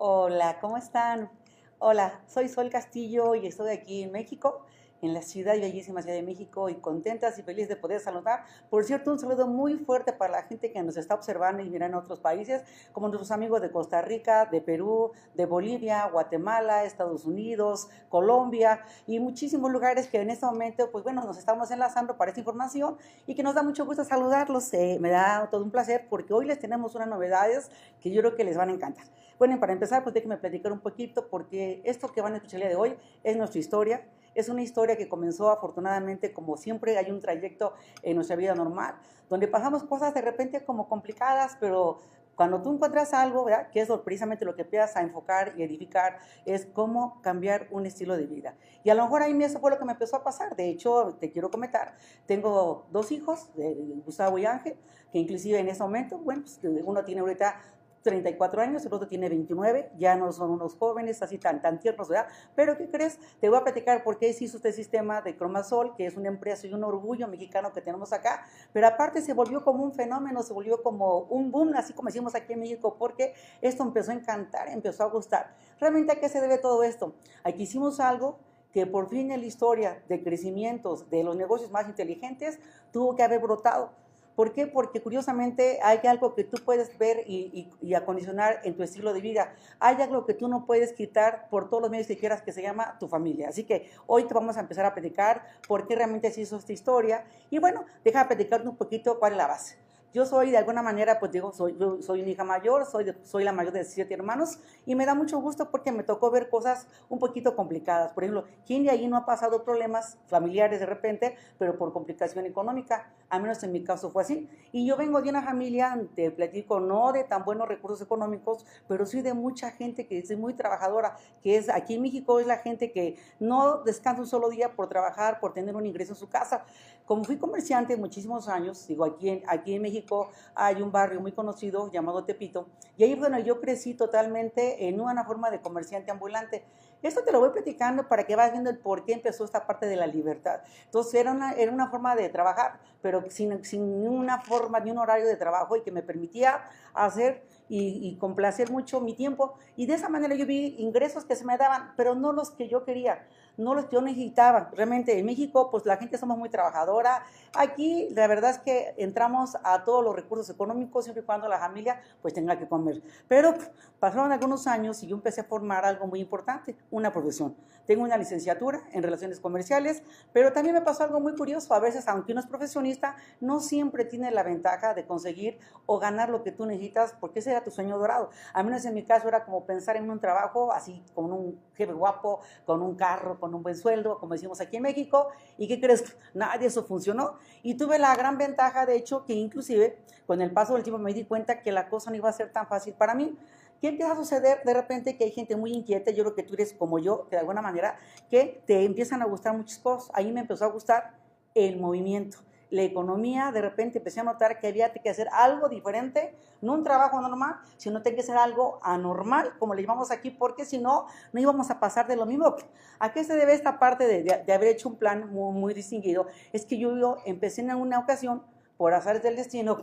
Hola, ¿cómo están? Hola, soy Sol Castillo y estoy aquí en México, en la ciudad bellísima Ciudad de México y contentas y feliz de poder saludar. Por cierto, un saludo muy fuerte para la gente que nos está observando y mira en otros países, como nuestros amigos de Costa Rica, de Perú, de Bolivia, Guatemala, Estados Unidos, Colombia y muchísimos lugares que en este momento, pues bueno, nos estamos enlazando para esta información y que nos da mucho gusto saludarlos. Me da todo un placer porque hoy les tenemos unas novedades que yo creo que les van a encantar. Bueno, y para empezar, pues déjenme platicar un poquito, porque esto que van a escuchar el día de hoy es nuestra historia. Es una historia que comenzó afortunadamente, como siempre hay un trayecto en nuestra vida normal, donde pasamos cosas de repente como complicadas, pero cuando tú encuentras algo, ¿verdad? Que es precisamente lo que empiezas a enfocar y edificar, es cómo cambiar un estilo de vida. Y a lo mejor a mí eso fue lo que me empezó a pasar. De hecho, te quiero comentar, tengo dos hijos, Gustavo y Ángel, que inclusive en ese momento, bueno, pues, uno tiene ahorita 34 años, el otro tiene 29, ya no son unos jóvenes así tan tiernos, ¿verdad? Pero ¿qué crees? Te voy a platicar por qué se hizo este sistema de Cromasol, que es una empresa y un orgullo mexicano que tenemos acá, pero aparte se volvió como un fenómeno, se volvió como un boom, así como decimos aquí en México, porque esto empezó a encantar, empezó a gustar. ¿Realmente a qué se debe todo esto? Aquí hicimos algo que por fin en la historia de crecimientos de los negocios más inteligentes tuvo que haber brotado. ¿Por qué? Porque curiosamente hay algo que tú puedes ver y acondicionar en tu estilo de vida. Hay algo que tú no puedes quitar por todos los medios que quieras, que se llama tu familia. Así que hoy te vamos a empezar a platicar por qué realmente se hizo esta historia. Y bueno, deja platicarte un poquito cuál es la base. Yo soy de alguna manera, pues digo, soy una hija mayor, soy la mayor de 7 hermanos y me da mucho gusto porque me tocó ver cosas un poquito complicadas. Por ejemplo, ¿quién de ahí no ha pasado problemas familiares de repente, pero por complicación económica? Al menos en mi caso fue así. Y yo vengo de una familia, te platico, no de tan buenos recursos económicos, pero sí de mucha gente que es muy trabajadora, que es aquí en México es la gente que no descansa un solo día por trabajar, por tener un ingreso en su casa. Como fui comerciante muchísimos años, digo, aquí en México hay un barrio muy conocido llamado Tepito, y ahí, bueno, yo crecí totalmente en una forma de comerciante ambulante. Esto te lo voy platicando para que vas viendo el por qué empezó esta parte de la libertad. Entonces era una forma de trabajar, pero sin una forma ni un horario de trabajo y que me permitía hacer y complacer mucho mi tiempo. Y de esa manera yo vi ingresos que se me daban, pero no los que yo quería, no los que yo necesitaba. Realmente en México, pues la gente somos muy trabajadora. Aquí la verdad es que entramos a todos los recursos económicos siempre y cuando la familia pues tenga que comer. Pero pasaron algunos años y yo empecé a formar algo muy importante, una profesión. Tengo una licenciatura en relaciones comerciales, pero también me pasó algo muy curioso. A veces, aunque uno es profesionista, no siempre tiene la ventaja de conseguir o ganar lo que tú necesitas, porque ese era tu sueño dorado. A menos en mi caso era como pensar en un trabajo así, con un jefe guapo, con un carro, con un buen sueldo, como decimos aquí en México. ¿Y qué crees? Nada de eso funcionó. Y tuve la gran ventaja, de hecho, que inclusive con el paso del tiempo me di cuenta que la cosa no iba a ser tan fácil para mí. ¿Qué empieza a suceder? De repente que hay gente muy inquieta, yo creo que tú eres como yo, que de alguna manera, que te empiezan a gustar muchas cosas. Ahí me empezó a gustar el movimiento, la economía. De repente empecé a notar que había que hacer algo diferente, no un trabajo normal, sino tenía que ser algo anormal, como le llamamos aquí, porque si no, no íbamos a pasar de lo mismo. ¿A qué se debe esta parte de haber hecho un plan muy distinguido? Es que yo empecé en una ocasión, por azares del destino,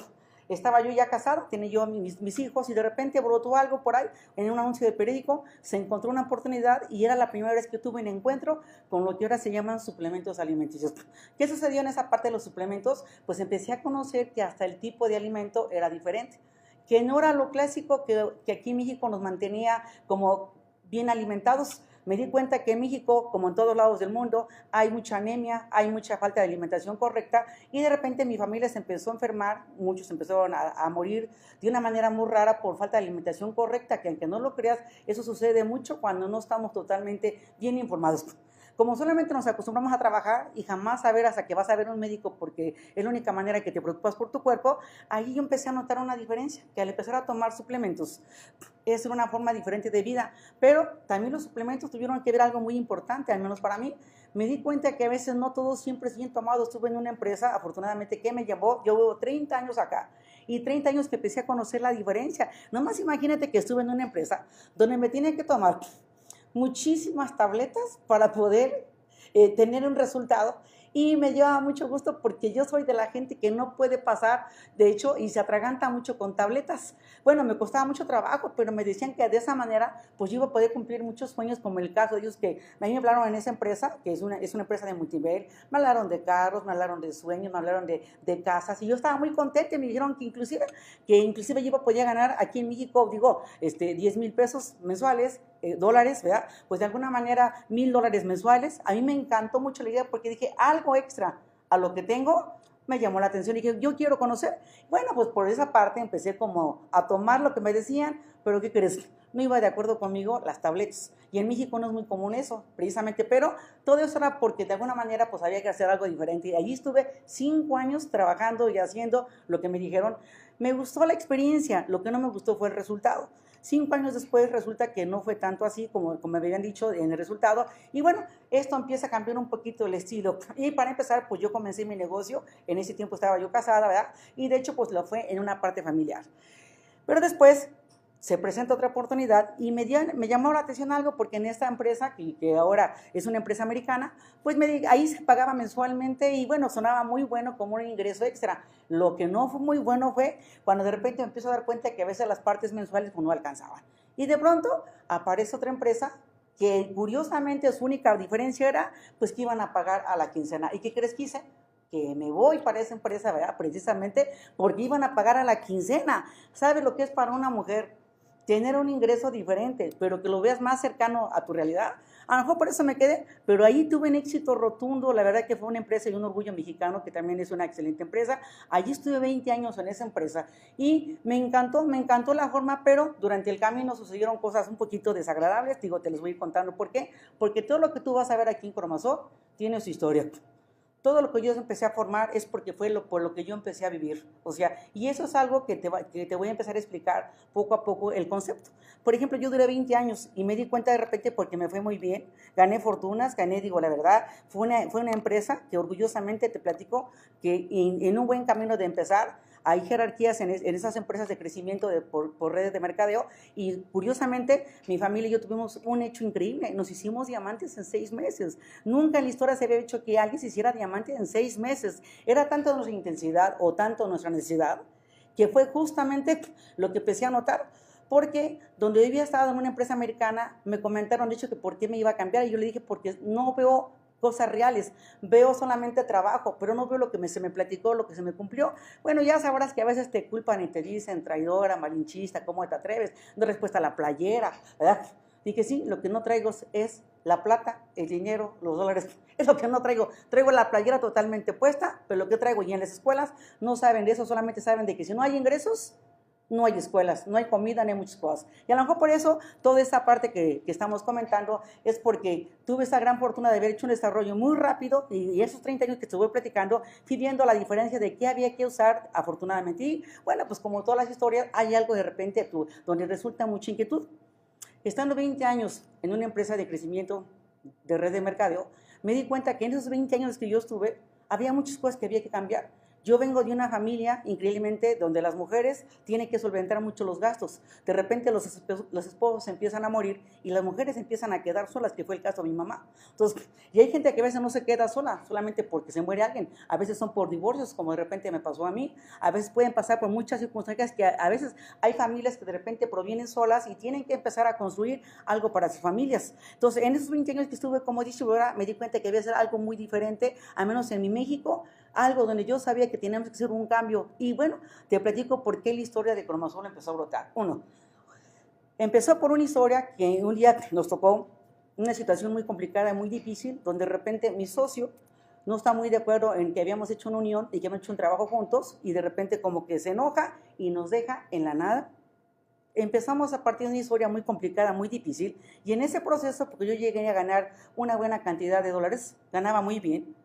estaba yo ya casada, tenía yo mis hijos y de repente brotó algo por ahí en un anuncio de periódico, se encontró una oportunidad y era la primera vez que tuve un encuentro con lo que ahora se llaman suplementos alimenticios. ¿Qué sucedió en esa parte de los suplementos? Pues empecé a conocer que hasta el tipo de alimento era diferente, que no era lo clásico que aquí en México nos mantenía como bien alimentados. Me di cuenta que en México, como en todos lados del mundo, hay mucha anemia, hay mucha falta de alimentación correcta y de repente mi familia se empezó a enfermar, muchos empezaron a morir de una manera muy rara por falta de alimentación correcta, que aunque no lo creas, eso sucede mucho cuando no estamos totalmente bien informados. Como solamente nos acostumbramos a trabajar y jamás a ver hasta que vas a ver un médico porque es la única manera que te preocupas por tu cuerpo, ahí yo empecé a notar una diferencia, que al empezar a tomar suplementos es una forma diferente de vida, pero también los suplementos tuvieron que ver algo muy importante, al menos para mí. Me di cuenta que a veces no todos siempre es bien tomado. Estuve en una empresa, afortunadamente, que me llevó, yo llevo 30 años acá, y 30 años que empecé a conocer la diferencia. Nomás imagínate que estuve en una empresa donde me tenía que tomar muchísimas tabletas para poder tener un resultado y me llevaba mucho gusto porque yo soy de la gente que no puede pasar, de hecho, y se atraganta mucho con tabletas. Bueno, me costaba mucho trabajo, pero me decían que de esa manera, pues yo iba a poder cumplir muchos sueños, como el caso de ellos que a mí me hablaron en esa empresa, que es una empresa de multinivel, me hablaron de carros, me hablaron de sueños, me hablaron de casas, y yo estaba muy contenta, y me dijeron que inclusive yo iba a poder ganar aquí en México, digo, 10,000 pesos mensuales, dólares, ¿verdad? Pues de alguna manera $1,000 mensuales. A mí me encantó mucho la idea porque dije, algo extra a lo que tengo, me llamó la atención y dije, yo quiero conocer. Bueno, pues por esa parte empecé como a tomar lo que me decían, pero ¿qué crees? No iba de acuerdo conmigo las tablets. Y en México no es muy común eso, precisamente, pero todo eso era porque de alguna manera pues había que hacer algo diferente. Y allí estuve 5 años trabajando y haciendo lo que me dijeron. Me gustó la experiencia, lo que no me gustó fue el resultado. 5 años después resulta que no fue tanto así como me habían dicho en el resultado. Y bueno, esto empieza a cambiar un poquito el estilo. Y para empezar, pues yo comencé mi negocio. En ese tiempo estaba yo casada, ¿verdad? Y de hecho, pues lo fue en una parte familiar. Pero después se presenta otra oportunidad y me llamó la atención algo porque en esta empresa, que ahora es una empresa americana, pues ahí se pagaba mensualmente y bueno, sonaba muy bueno como un ingreso extra. Lo que no fue muy bueno fue cuando de repente me empiezo a dar cuenta que a veces las partes mensuales pues, no alcanzaban. Y de pronto aparece otra empresa que curiosamente su única diferencia era pues que iban a pagar a la quincena. ¿Y qué crees que hice? Que me voy para esa empresa, ¿verdad? Precisamente porque iban a pagar a la quincena. ¿Sabes lo que es para una mujer tener un ingreso diferente, pero que lo veas más cercano a tu realidad? A lo mejor por eso me quedé, pero ahí tuve un éxito rotundo. La verdad que fue una empresa y un orgullo mexicano, que también es una excelente empresa. Allí estuve 20 años en esa empresa y me encantó la forma, pero durante el camino sucedieron cosas un poquito desagradables. Digo, te les voy a ir contando por qué. Porque todo lo que tú vas a ver aquí en Cromasol tiene su historia. Todo lo que yo empecé a formar es porque fue por lo que yo empecé a vivir. O sea, y eso es algo que te voy a empezar a explicar poco a poco el concepto. Por ejemplo, yo duré 20 años y me di cuenta de repente porque me fue muy bien, gané fortunas, digo la verdad, fue una empresa que orgullosamente te platico que en un buen camino de empezar. Hay jerarquías en esas empresas de crecimiento por redes de mercadeo y curiosamente mi familia y yo tuvimos un hecho increíble, nos hicimos diamantes en 6 meses. Nunca en la historia se había hecho que alguien se hiciera diamante en 6 meses. Era tanto nuestra intensidad o tanto nuestra necesidad que fue justamente lo que empecé a notar. Porque donde yo había estado en una empresa americana, me comentaron, de hecho, que por qué me iba a cambiar. Y yo le dije, porque no veo cosas reales, veo solamente trabajo, pero no veo lo que se me platicó, lo que se me cumplió. Bueno, ya sabrás que a veces te culpan y te dicen traidora, malinchista, ¿cómo te atreves? No respuesta a la playera, ¿verdad? Dije, sí, lo que no traigo es la plata, el dinero, los dólares, es lo que no traigo. Traigo la playera totalmente puesta, pero lo que traigo, y en las escuelas no saben de eso, solamente saben de que si no hay ingresos, no hay escuelas, no hay comida, ni hay muchas cosas. Y a lo mejor por eso, toda esta parte que estamos comentando es porque tuve esa gran fortuna de haber hecho un desarrollo muy rápido y esos 30 años que estuve platicando, fui viendo la diferencia de qué había que usar afortunadamente. Y bueno, pues como todas las historias, hay algo de repente donde resulta mucha inquietud. Estando 20 años en una empresa de crecimiento de red de mercadeo, me di cuenta que en esos 20 años que yo estuve, había muchas cosas que había que cambiar. Yo vengo de una familia, increíblemente, donde las mujeres tienen que solventar mucho los gastos. De repente los esposos empiezan a morir y las mujeres empiezan a quedar solas, que fue el caso de mi mamá. Entonces, y hay gente que a veces no se queda sola, solamente porque se muere alguien. A veces son por divorcios, como de repente me pasó a mí. A veces pueden pasar por muchas circunstancias que a veces hay familias que de repente provienen solas y tienen que empezar a construir algo para sus familias. Entonces, en esos 20 años que estuve como distribuidora, me di cuenta que había que hacer algo muy diferente, al menos en mi México, algo donde yo sabía que teníamos que hacer un cambio. Y bueno, te platico por qué la historia de Cromasol empezó a brotar. Uno, empezó por una historia que un día nos tocó una situación muy complicada, muy difícil, donde de repente mi socio no está muy de acuerdo en que habíamos hecho una unión y que habíamos hecho un trabajo juntos y de repente como que se enoja y nos deja en la nada. Empezamos a partir de una historia muy complicada, muy difícil, y en ese proceso, porque yo llegué a ganar una buena cantidad de dólares, ganaba muy bien.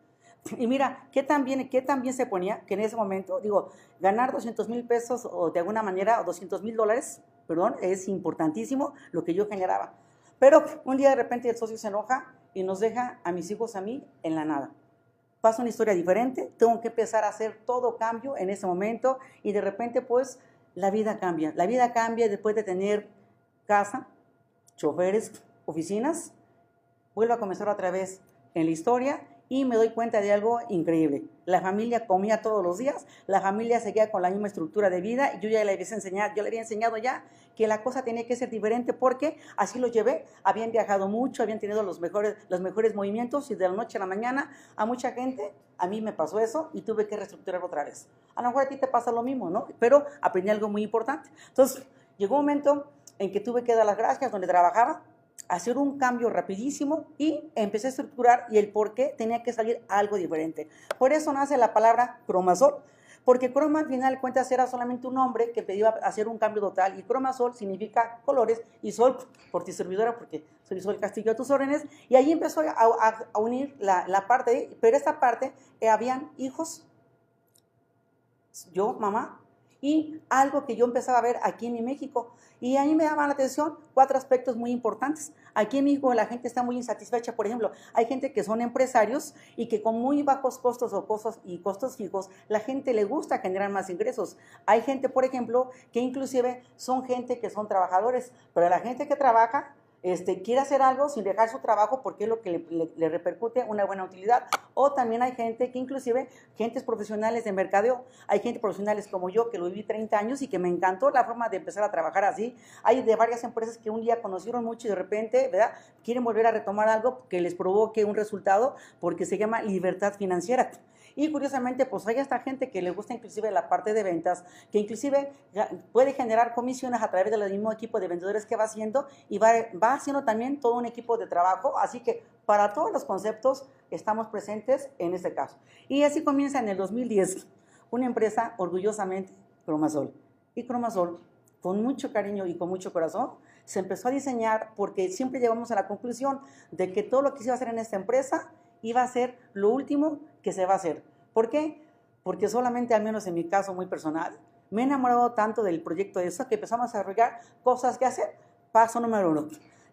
Y mira, ¿qué tan bien se ponía? Que en ese momento, digo, ganar 200,000 pesos o de alguna manera, o $200,000, perdón, es importantísimo lo que yo generaba. Pero un día de repente el socio se enoja y nos deja a mis hijos, a mí, en la nada. Pasa una historia diferente, tengo que empezar a hacer todo cambio en ese momento y de repente pues la vida cambia. La vida cambia después de tener casa, choferes, oficinas, vuelvo a comenzar otra vez en la historia y me doy cuenta de algo increíble. La familia comía todos los días, la familia seguía con la misma estructura de vida y yo ya le había enseñado ya que la cosa tenía que ser diferente porque así lo llevé. Habían viajado mucho, habían tenido los mejores movimientos y de la noche a la mañana a mucha gente, a mí me pasó eso y tuve que reestructurar otra vez. A lo mejor a ti te pasa lo mismo, ¿no? Pero aprendí algo muy importante. Entonces, llegó un momento en que tuve que dar las gracias donde trabajaba, hacer un cambio rapidísimo y empecé a estructurar y el por qué tenía que salir algo diferente. Por eso nace la palabra Cromasol, porque croma al final de cuentas era solamente un hombre que pedía hacer un cambio total y Cromasol significa colores y sol por ti servidora, porque soy Sol Castillo a tus órdenes, y ahí empezó a unir la parte, pero esta parte habían hijos, yo, mamá, y algo que yo empezaba a ver aquí en México. Y a mí me daban la atención 4 aspectos muy importantes. Aquí en México la gente está muy insatisfecha. Por ejemplo, hay gente que son empresarios y que con muy bajos costos o costos fijos, la gente le gusta generar más ingresos. Hay gente, por ejemplo, que inclusive son gente que son trabajadores, pero la gente que trabaja quiere hacer algo sin dejar su trabajo porque es lo que le repercute una buena utilidad. O también hay gente que inclusive, gentes profesionales de mercadeo, hay gente profesionales como yo que lo viví 30 años y que me encantó la forma de empezar a trabajar así. Hay de varias empresas que un día conocieron mucho y de repente, ¿verdad?, quieren volver a retomar algo que les provoque un resultado porque se llama libertad financiera. Y curiosamente, pues hay esta gente que le gusta inclusive la parte de ventas, que inclusive puede generar comisiones a través del mismo equipo de vendedores que va haciendo y va haciendo también todo un equipo de trabajo. Así que para todos los conceptos estamos presentes en este caso. Y así comienza en el 2010 una empresa orgullosamente Cromasol. Y Cromasol, con mucho cariño y con mucho corazón, se empezó a diseñar porque siempre llegamos a la conclusión de que todo lo que se iba a hacer en esta empresa iba a ser lo último que se va a hacer. ¿Por qué? Porque solamente, al menos en mi caso muy personal, me he enamorado tanto del proyecto de eso que empezamos a desarrollar cosas que hacer. Paso número 1.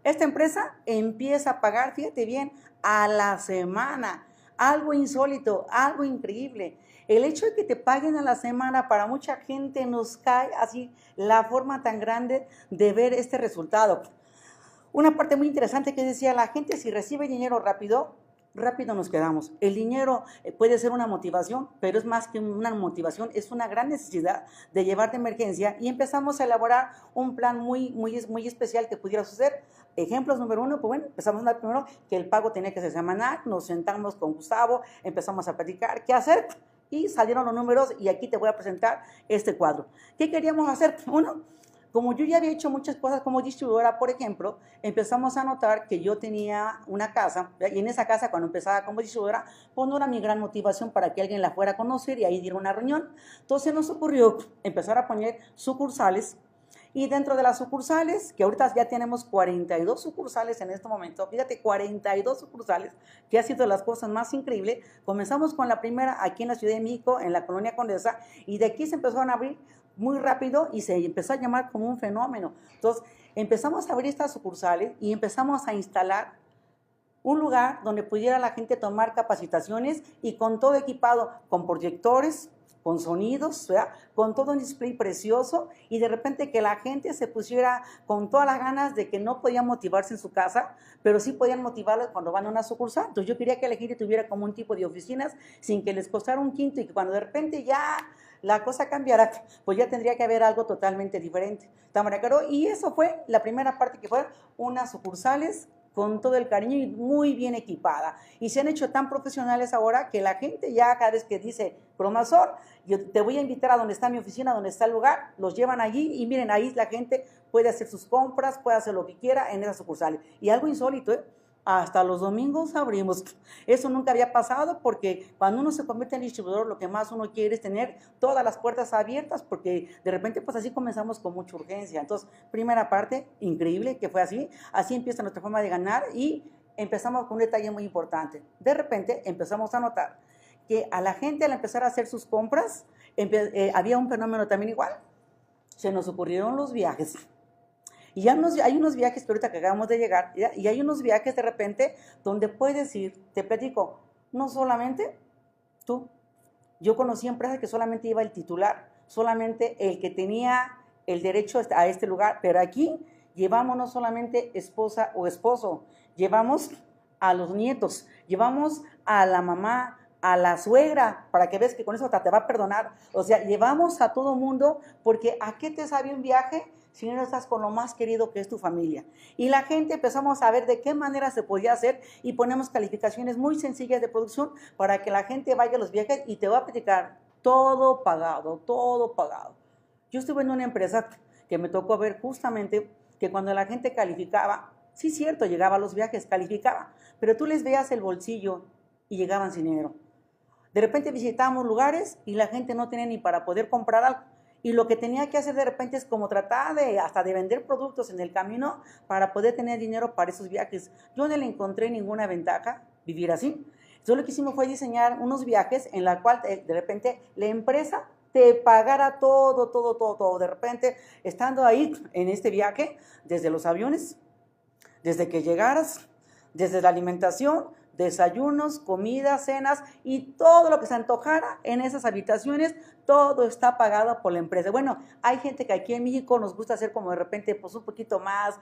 Esta empresa empieza a pagar, fíjate bien, a la semana. Algo insólito, algo increíble. El hecho de que te paguen a la semana para mucha gente nos cae así la forma tan grande de ver este resultado. Una parte muy interesante que decía, la gente si recibe dinero rápido nos quedamos. El dinero puede ser una motivación, pero es más que una motivación, es una gran necesidad de llevar de emergencia y empezamos a elaborar un plan muy especial que pudiera suceder. Ejemplos número 1, pues bueno, empezamos a dar primero que el pago tenía que ser semanal, nos sentamos con Gustavo, empezamos a platicar qué hacer y salieron los números y aquí te voy a presentar este cuadro. ¿Qué queríamos hacer? Uno, como yo ya había hecho muchas cosas como distribuidora, por ejemplo, empezamos a notar que yo tenía una casa, y en esa casa cuando empezaba como distribuidora, pues no era mi gran motivación para que alguien la fuera a conocer y ahí diera una reunión. Entonces nos ocurrió empezar a poner sucursales, y dentro de las sucursales, que ahorita ya tenemos 42 sucursales en este momento, fíjate, 42 sucursales, que ha sido de las cosas más increíbles. Comenzamos con la primera aquí en la Ciudad de México, en la Colonia Condesa, y de aquí se empezaron a abrir muy rápido y se empezó a llamar como un fenómeno. Entonces, empezamos a abrir estas sucursales y empezamos a instalar un lugar donde pudiera la gente tomar capacitaciones y con todo equipado, con proyectores, con sonidos, ¿verdad?, con todo un display precioso y de repente que la gente se pusiera con todas las ganas de que no podían motivarse en su casa, pero sí podían motivarlos cuando van a una sucursal. Entonces yo quería que la gente tuviera como un tipo de oficinas sin que les costara un quinto y que cuando de repente ya la cosa cambiara, pues ya tendría que haber algo totalmente diferente. Y eso fue la primera parte, que fueron unas sucursales con todo el cariño y muy bien equipada. Y se han hecho tan profesionales ahora que la gente ya cada vez que dice Cromasol, yo te voy a invitar a donde está mi oficina, donde está el lugar, los llevan allí y miren, ahí la gente puede hacer sus compras, puede hacer lo que quiera en esas sucursales. Y algo insólito, hasta los domingos abrimos. Eso nunca había pasado porque cuando uno se convierte en distribuidor, lo que más uno quiere es tener todas las puertas abiertas porque de repente pues así comenzamos con mucha urgencia. Entonces, primera parte, increíble que fue así. Así empieza nuestra forma de ganar y empezamos con un detalle muy importante. De repente empezamos a notar que a la gente al empezar a hacer sus compras, había un fenómeno también igual. Se nos ocurrieron los viajes. Y ya hay unos viajes que ahorita que acabamos de llegar, ¿ya?, y hay unos viajes de repente donde puedes ir, te platico, no solamente tú. Yo conocí empresas que solamente iba el titular, solamente el que tenía el derecho a este lugar, pero aquí llevamos no solamente esposa o esposo, llevamos a los nietos, llevamos a la mamá, a la suegra, para que veas que con eso hasta te va a perdonar. O sea, llevamos a todo mundo, porque ¿a qué te sabe un viaje si no estás con lo más querido que es tu familia? Y la gente empezamos a ver de qué manera se podía hacer y ponemos calificaciones muy sencillas de producción para que la gente vaya a los viajes y te va a platicar todo pagado, todo pagado. Yo estuve en una empresa que me tocó ver justamente que cuando la gente calificaba, sí cierto, llegaba a los viajes, calificaba, pero tú les veías el bolsillo y llegaban sin dinero. De repente visitábamos lugares y la gente no tenía ni para poder comprar algo. Y lo que tenía que hacer de repente es como tratar hasta de vender productos en el camino para poder tener dinero para esos viajes. Yo no le encontré ninguna ventaja vivir así. Entonces lo que hicimos fue diseñar unos viajes en la cual de repente la empresa te pagara todo, todo, todo, todo. De repente, estando ahí en este viaje, desde los aviones, desde que llegaras, desde la alimentación, desayunos, comidas, cenas y todo lo que se antojara en esas habitaciones, todo está pagado por la empresa. Bueno, hay gente que aquí en México nos gusta hacer como de repente pues un poquito más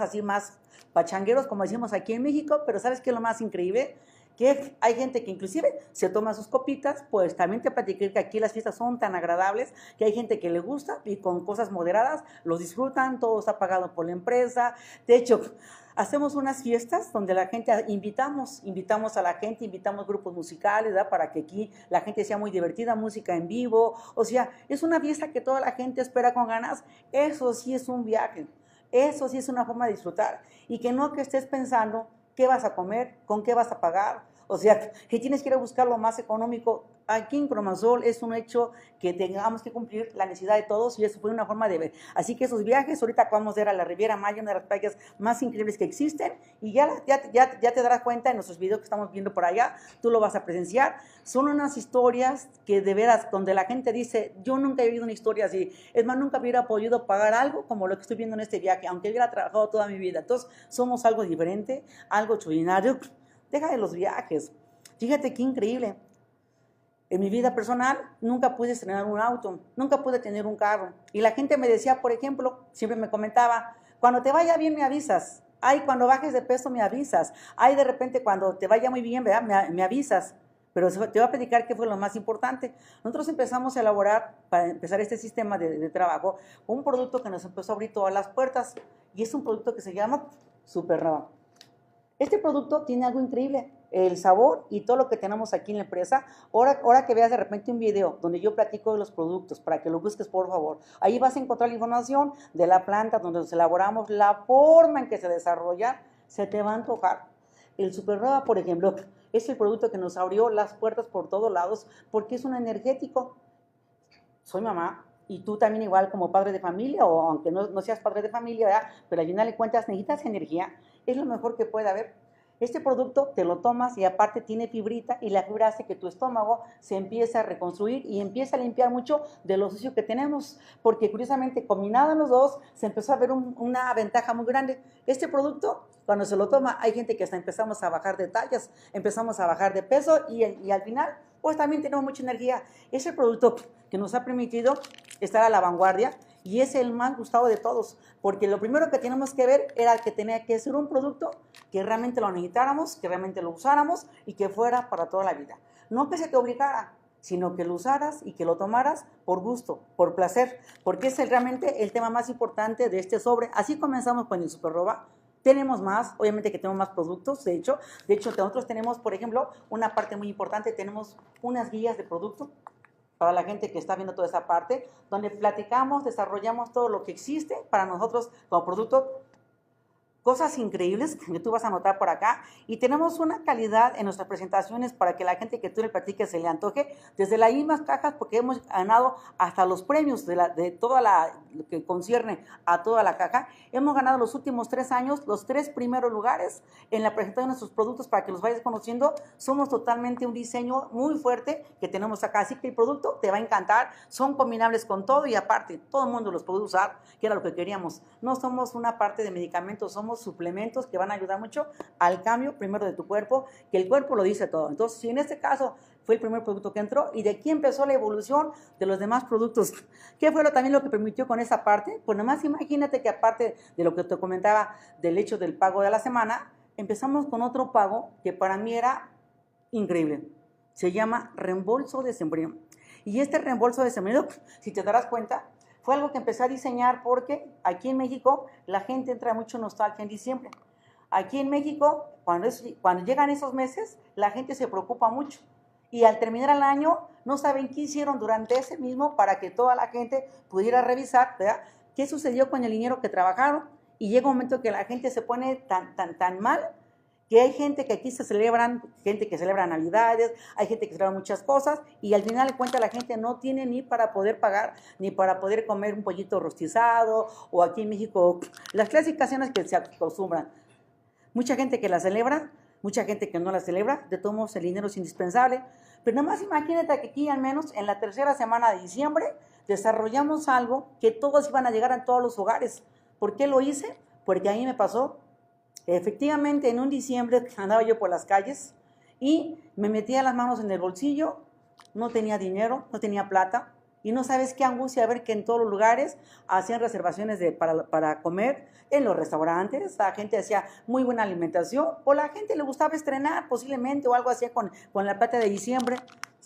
así, más pachangueros, como decimos aquí en México, pero ¿sabes qué es lo más increíble? Que hay gente que inclusive se toma sus copitas, pues también te platiqué que aquí las fiestas son tan agradables que hay gente que le gusta y con cosas moderadas los disfrutan, todo está pagado por la empresa. De hecho, hacemos unas fiestas donde la gente, invitamos a la gente, invitamos grupos musicales, ¿verdad? Para que aquí la gente sea muy divertida, música en vivo, o sea, es una fiesta que toda la gente espera con ganas. Eso sí es un viaje, eso sí es una forma de disfrutar y que no que estés pensando qué vas a comer, con qué vas a pagar, o sea, que tienes que ir a buscar lo más económico. Aquí en Cromasol es un hecho que tengamos que cumplir la necesidad de todos y eso fue una forma de ver. Así que esos viajes, ahorita acabamos de ir a la Riviera Maya, una de las playas más increíbles que existen y ya te darás cuenta en nuestros videos que estamos viendo por allá, tú lo vas a presenciar. Son unas historias que de veras, donde la gente dice, yo nunca he vivido una historia así, es más, nunca hubiera podido pagar algo como lo que estoy viendo en este viaje, aunque hubiera trabajado toda mi vida. Entonces, somos algo diferente, algo extraordinario. Deja de los viajes. Fíjate qué increíble. En mi vida personal nunca pude estrenar un auto, nunca pude tener un carro. Y la gente me decía, por ejemplo, siempre me comentaba, cuando te vaya bien me avisas. Ay, cuando bajes de peso me avisas. Ay, de repente cuando te vaya muy bien, ¿verdad? Me avisas. Pero te voy a platicar qué fue lo más importante. Nosotros empezamos a elaborar, para empezar este sistema de trabajo, un producto que nos empezó a abrir todas las puertas. Y es un producto que se llama Supernova. Este producto tiene algo increíble, el sabor y todo lo que tenemos aquí en la empresa. Ahora que veas de repente un video donde yo platico de los productos, para que lo busques por favor, ahí vas a encontrar la información de la planta donde los elaboramos, la forma en que se desarrolla, se te va a antojar. El Supernova, por ejemplo, es el producto que nos abrió las puertas por todos lados porque es un energético. Soy mamá y tú también igual como padre de familia, o aunque no seas padre de familia, ¿verdad? Pero al final de cuentas necesitas energía, es lo mejor que puede haber. Este producto te lo tomas y aparte tiene fibrita y la fibra hace que tu estómago se empiece a reconstruir y empieza a limpiar mucho de lo sucio que tenemos, porque curiosamente combinados los dos se empezó a ver una ventaja muy grande. Este producto, cuando se lo toma, hay gente que hasta empezamos a bajar de tallas, empezamos a bajar de peso y al final pues también tenemos mucha energía. Es el producto que nos ha permitido estar a la vanguardia y es el más gustado de todos, porque lo primero que teníamos que ver era que tenía que ser un producto que realmente lo necesitáramos, que realmente lo usáramos y que fuera para toda la vida. No que se te obligara, sino que lo usaras y que lo tomaras por gusto, por placer, porque es realmente el tema más importante de este sobre. Así comenzamos con el Supernova. Tenemos más, obviamente que tenemos más productos, de hecho nosotros tenemos, por ejemplo, una parte muy importante, tenemos unas guías de producto para la gente que está viendo toda esa parte, donde platicamos, desarrollamos todo lo que existe para nosotros como producto, cosas increíbles que tú vas a notar por acá, y tenemos una calidad en nuestras presentaciones para que la gente que tú le platiques se le antoje, desde las mismas cajas, porque hemos ganado hasta los premios de toda lo que concierne a toda la caja. Hemos ganado los últimos 3 años los 3 primeros lugares en la presentación de nuestros productos para que los vayas conociendo. Somos totalmente un diseño muy fuerte que tenemos acá, así que el producto te va a encantar, son combinables con todo y aparte todo el mundo los puede usar, que era lo que queríamos. No somos una parte de medicamentos, somos suplementos que van a ayudar mucho al cambio primero de tu cuerpo, que el cuerpo lo dice todo. Entonces, si en este caso fue el primer producto que entró y de aquí empezó la evolución de los demás productos, ¿qué fue también lo que permitió con esa parte? Pues nomás imagínate que aparte de lo que te comentaba del hecho del pago de la semana, empezamos con otro pago que para mí era increíble. Se llama reembolso decembrino. Y este reembolso decembrino, si te darás cuenta, fue algo que empecé a diseñar porque aquí en México la gente entra mucho nostalgia en diciembre. Aquí en México, cuando llegan esos meses, la gente se preocupa mucho. Y al terminar el año, no saben qué hicieron durante ese mismo para que toda la gente pudiera revisar, ¿verdad?, qué sucedió con el dinero que trabajaron. Y llega un momento que la gente se pone tan mal que hay gente que aquí se celebran, gente que celebra Navidades, hay gente que celebra muchas cosas y al final de cuentas la gente no tiene ni para poder pagar, ni para poder comer un pollito rostizado o aquí en México las clásicas cenas que se acostumbran. Mucha gente que la celebra, mucha gente que no la celebra, de todos modos el dinero es indispensable, pero nada más imagínate que aquí al menos en la tercera semana de diciembre desarrollamos algo que todos iban a llegar a todos los hogares. ¿Por qué lo hice? Porque a mí me pasó. Efectivamente, en un diciembre andaba yo por las calles y me metía las manos en el bolsillo, no tenía dinero, no tenía plata, y no sabes qué angustia ver que en todos los lugares hacían reservaciones para comer, en los restaurantes, la gente hacía muy buena alimentación, o la gente le gustaba estrenar posiblemente, o algo así con la plata de diciembre.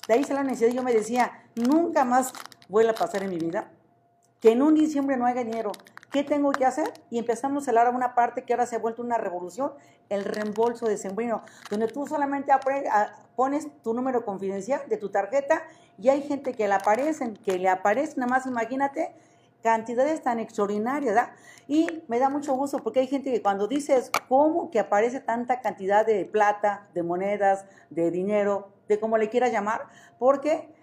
De ahí se la necesidad y yo me decía, nunca más vuelva a pasar en mi vida que en un diciembre no haya dinero. ¿Qué tengo que hacer? Y empezamos a hablar de una parte que ahora se ha vuelto una revolución, el reembolso decembrino, donde tú solamente pones tu número confidencial de tu tarjeta y hay gente que le aparece, nada más imagínate, cantidades tan extraordinarias, ¿verdad? Y me da mucho gusto porque hay gente que cuando dices, ¿cómo que aparece tanta cantidad de plata, de monedas, de dinero, de como le quieras llamar? Porque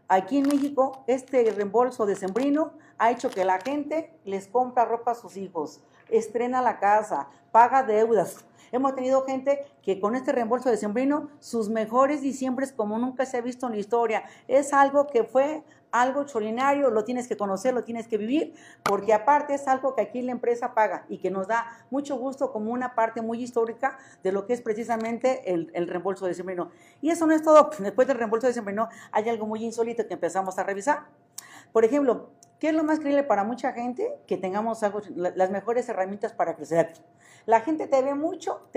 aquí en México, este reembolso decembrino ha hecho que la gente les compra ropa a sus hijos, estrena la casa, paga deudas. Hemos tenido gente que con este reembolso decembrino, sus mejores diciembres como nunca se ha visto en la historia. Es algo que fue algo extraordinario, lo tienes que conocer, lo tienes que vivir, porque aparte es algo que aquí la empresa paga y que nos da mucho gusto como una parte muy histórica de lo que es precisamente el reembolso decembrino. Y eso no es todo. Después del reembolso decembrino hay algo muy insólito que empezamos a revisar. Por ejemplo, ¿qué es lo más creíble para mucha gente? Que tengamos las mejores herramientas para crecer. La gente te ve mucho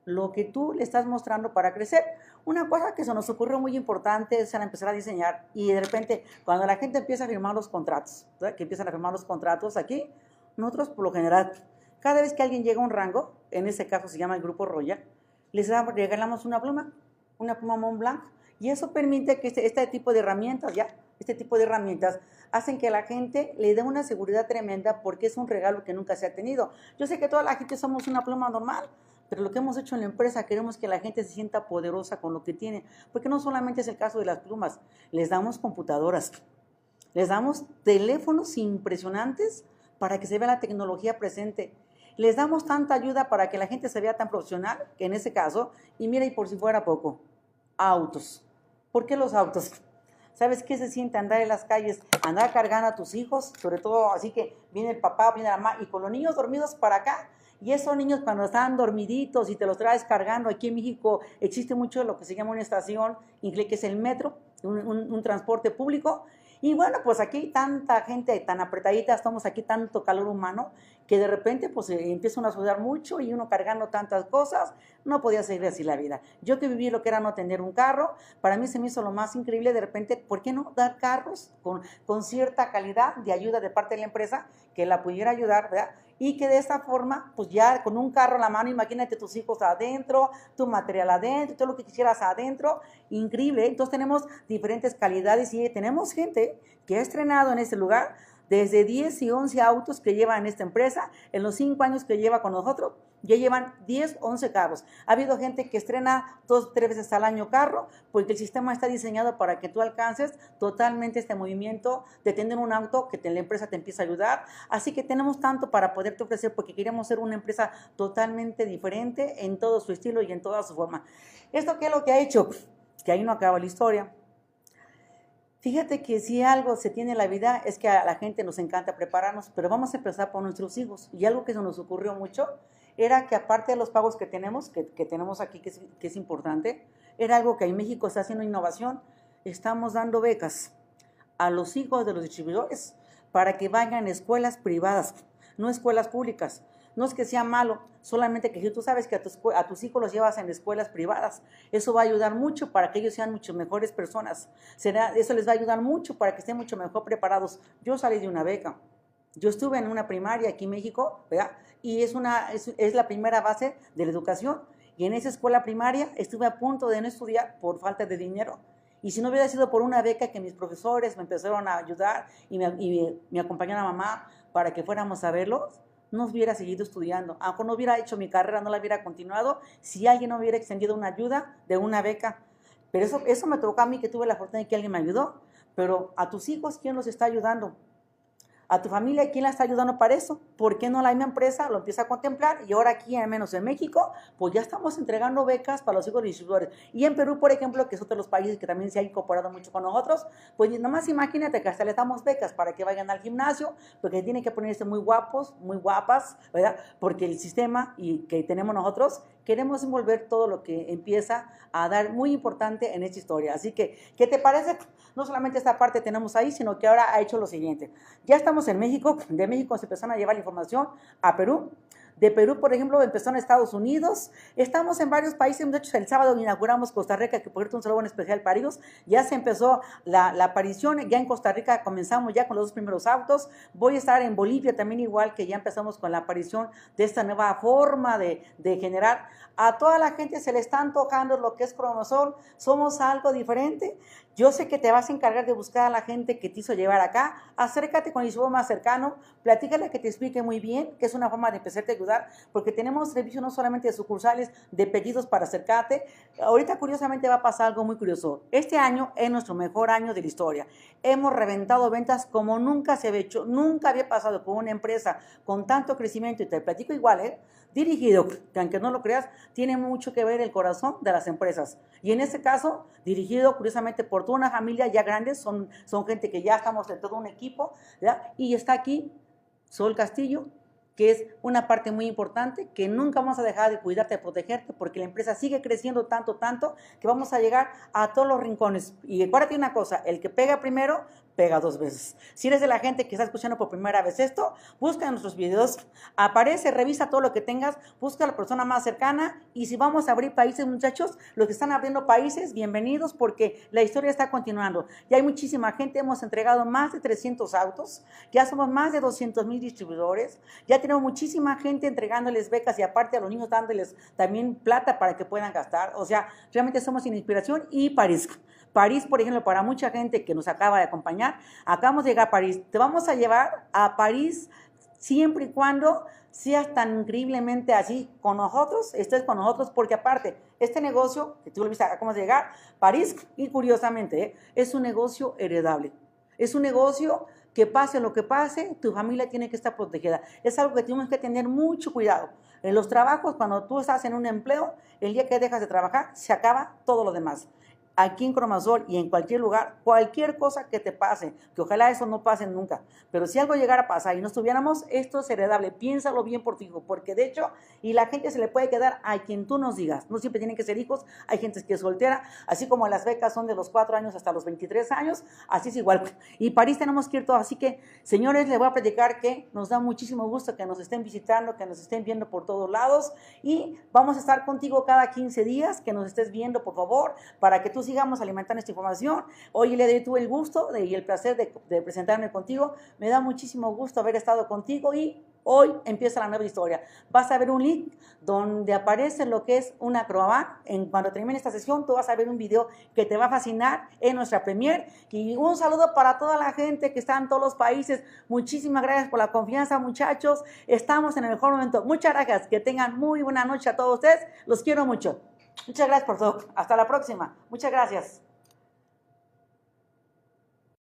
lo que tú le estás mostrando para crecer. Una cosa que se nos ocurrió muy importante es empezar a diseñar y de repente cuando la gente empieza a firmar los contratos, ¿verdad?, que empiezan a firmar los contratos aquí, nosotros por lo general, cada vez que alguien llega a un rango, en ese caso se llama el Grupo Royal, les regalamos una pluma Montblanc, y eso permite que este tipo de herramientas, hacen que la gente le dé una seguridad tremenda porque es un regalo que nunca se ha tenido. Yo sé que toda la gente somos una pluma normal, pero lo que hemos hecho en la empresa, queremos que la gente se sienta poderosa con lo que tiene, porque no solamente es el caso de las plumas, les damos computadoras, les damos teléfonos impresionantes para que se vea la tecnología presente, les damos tanta ayuda para que la gente se vea tan profesional, que en ese caso, y mira, y por si fuera poco, autos. ¿Por qué los autos? ¿Sabes qué se siente andar en las calles, andar cargando a tus hijos? Sobre todo así que viene el papá, viene la mamá, y con los niños dormidos para acá. Y esos niños cuando están dormiditos y te los traes cargando, aquí en México existe mucho lo que se llama una estación, que es el metro, un transporte público. Y bueno, pues aquí tanta gente tan apretadita, estamos aquí tanto calor humano, que de repente pues empiezan a sudar mucho y uno cargando tantas cosas, no podía seguir así la vida. Yo que viví lo que era no tener un carro, para mí se me hizo lo más increíble de repente, ¿por qué no dar carros con cierta calidad de ayuda de parte de la empresa que la pudiera ayudar, ¿verdad? Y que de esta forma, pues ya con un carro en la mano, imagínate tus hijos adentro, tu material adentro, todo lo que quisieras adentro, increíble. Entonces tenemos diferentes calidades y tenemos gente que ha estrenado en este lugar desde 10 y 11 autos que lleva en esta empresa, en los 5 años que lleva con nosotros, ya llevan 10, 11 carros. Ha habido gente que estrena 2, 3 veces al año carro, porque el sistema está diseñado para que tú alcances totalmente este movimiento de tener un auto que la empresa te empieza a ayudar. Así que tenemos tanto para poderte ofrecer, porque queremos ser una empresa totalmente diferente en todo su estilo y en toda su forma. ¿Esto qué es lo que ha hecho? Que ahí no acaba la historia. Fíjate que si algo se tiene en la vida es que a la gente nos encanta prepararnos, pero vamos a empezar por nuestros hijos. Y algo que se nos ocurrió mucho era que aparte de los pagos que tenemos, que tenemos aquí, que es importante, era algo que en México está haciendo innovación. Estamos dando becas a los hijos de los distribuidores para que vayan a escuelas privadas. no escuelas públicas. No es que sea malo, solamente que si tú sabes que a tus hijos los llevas en escuelas privadas, eso va a ayudar mucho para que ellos sean mucho mejores personas. Eso les va a ayudar mucho para que estén mucho mejor preparados. Yo salí de una beca. Yo estuve en una primaria aquí en México, ¿verdad? Y es la primera base de la educación. Y en esa escuela primaria estuve a punto de no estudiar por falta de dinero. Y si no hubiera sido por una beca que mis profesores me empezaron a ayudar y me acompañó la mamá para que fuéramos a verlos, no hubiera seguido estudiando. Aunque no hubiera hecho mi carrera, no la hubiera continuado, si alguien no hubiera extendido una ayuda de una beca. Pero eso me tocó a mí, que tuve la fortuna de que alguien me ayudó. Pero a tus hijos, ¿quién los está ayudando? A tu familia, ¿quién la está ayudando para eso? ¿Por qué no la misma empresa lo empieza a contemplar? Y ahora aquí, al menos en México, pues ya estamos entregando becas para los hijos de distribuidores. Y en Perú, por ejemplo, que es otro de los países que también se ha incorporado mucho con nosotros, pues nomás imagínate que hasta les damos becas para que vayan al gimnasio, porque tienen que ponerse muy guapos, muy guapas, ¿verdad? Porque el sistema y que tenemos nosotros, queremos envolver todo lo que empieza a dar muy importante en esta historia. Así que, ¿qué te parece? No solamente esta parte tenemos ahí, sino que ahora ha hecho lo siguiente. Ya estamos en México, de México se empezaron a llevar la información a Perú. De Perú, por ejemplo, empezó en Estados Unidos. Estamos en varios países. De hecho, el sábado inauguramos Costa Rica, que por cierto, un saludo en especial para ellos. Ya se empezó la aparición. Ya en Costa Rica comenzamos ya con los dos primeros autos. Voy a estar en Bolivia también, igual que ya empezamos con la aparición de esta nueva forma de generar. A toda la gente se le está antojando lo que es Cromosol. Somos algo diferente. Yo sé que te vas a encargar de buscar a la gente que te hizo llevar acá. Acércate con el equipo más cercano, platícale que te explique muy bien, que es una forma de empezarte a ayudar, porque tenemos servicio no solamente de sucursales, de pedidos para acercarte. Ahorita curiosamente va a pasar algo muy curioso. Este año es nuestro mejor año de la historia. Hemos reventado ventas como nunca se había hecho, nunca había pasado con una empresa con tanto crecimiento, y te platico igual, dirigido, que aunque no lo creas, tiene mucho que ver el corazón de las empresas. Y en este caso, dirigido curiosamente por toda una familia ya grandes, son gente que ya estamos de todo un equipo, ¿verdad? Y está aquí Sol Castillo, que es una parte muy importante, que nunca vamos a dejar de cuidarte, de protegerte, porque la empresa sigue creciendo tanto, que vamos a llegar a todos los rincones. Y acuérdate una cosa, el que pega primero, pega dos veces. Si eres de la gente que está escuchando por primera vez esto, busca en nuestros videos, aparece, revisa todo lo que tengas, busca a la persona más cercana, y si vamos a abrir países, muchachos, los que están abriendo países, bienvenidos, porque la historia está continuando. Ya hay muchísima gente, hemos entregado más de 300 autos, ya somos más de 200,000 distribuidores, ya tenemos muchísima gente entregándoles becas y aparte a los niños dándoles también plata para que puedan gastar. O sea, realmente somos una inspiración. Y París, por ejemplo, para mucha gente que nos acaba de acompañar, acabamos de llegar a París. Te vamos a llevar a París siempre y cuando seas tan increíblemente así con nosotros, estés con nosotros, porque aparte, este negocio, que tú lo viste, acabamos de llegar, París, y curiosamente, es un negocio heredable. Es un negocio que pase lo que pase, tu familia tiene que estar protegida. Es algo que tenemos que tener mucho cuidado. En los trabajos, cuando tú estás en un empleo, el día que dejas de trabajar, se acaba todo lo demás. Aquí en Cromosol y en cualquier lugar, cualquier cosa que te pase, que ojalá eso no pase nunca, pero si algo llegara a pasar y no estuviéramos, esto es heredable. Piénsalo bien por tu hijo, porque de hecho, y la gente se le puede quedar a quien tú nos digas. No siempre tienen que ser hijos, hay gente que es soltera, así como las becas son de los 4 años hasta los 23 años, así es igual. Y París tenemos que ir todos, así que, señores, les voy a platicar que nos da muchísimo gusto que nos estén visitando, que nos estén viendo por todos lados, y vamos a estar contigo cada 15 días, que nos estés viendo, por favor, para que tú sigamos alimentando esta información. Hoy le tuve el gusto y el placer de presentarme contigo. Me da muchísimo gusto haber estado contigo y hoy empieza la nueva historia. Vas a ver un link donde aparece lo que es una acrobat. Cuando termine esta sesión, tú vas a ver un video que te va a fascinar en nuestra premier. Y un saludo para toda la gente que está en todos los países. Muchísimas gracias por la confianza, muchachos. Estamos en el mejor momento. Muchas gracias. Que tengan muy buena noche a todos ustedes. Los quiero mucho. Muchas gracias por todo. Hasta la próxima. Muchas gracias.